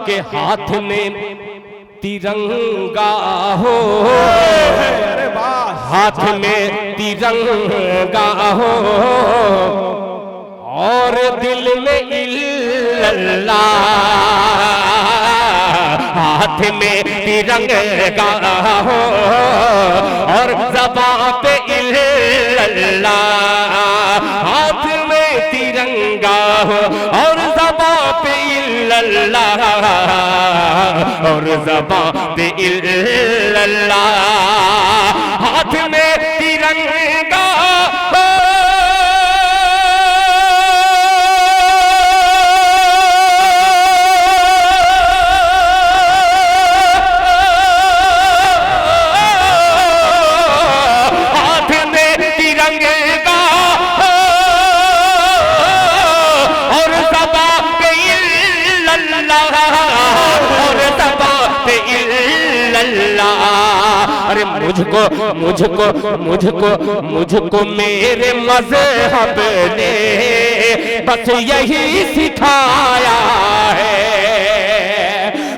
के हाथ में तिरंगा हो, हाथ में तिरंगा हो और दिल में इल्लल्लाह, हाथ में तिरंगा हो और ज़बान पे इल्लल्लाह, हाथ में तिरंगा हो और ज़बान पे इल्लल्लाह, और ज़बान पे इल्लल्लाह, हाथ में तिरंगा हो अरे मुझको मुझको मुझको मुझको मेरे मज़हब ने बस यही सिखाया है।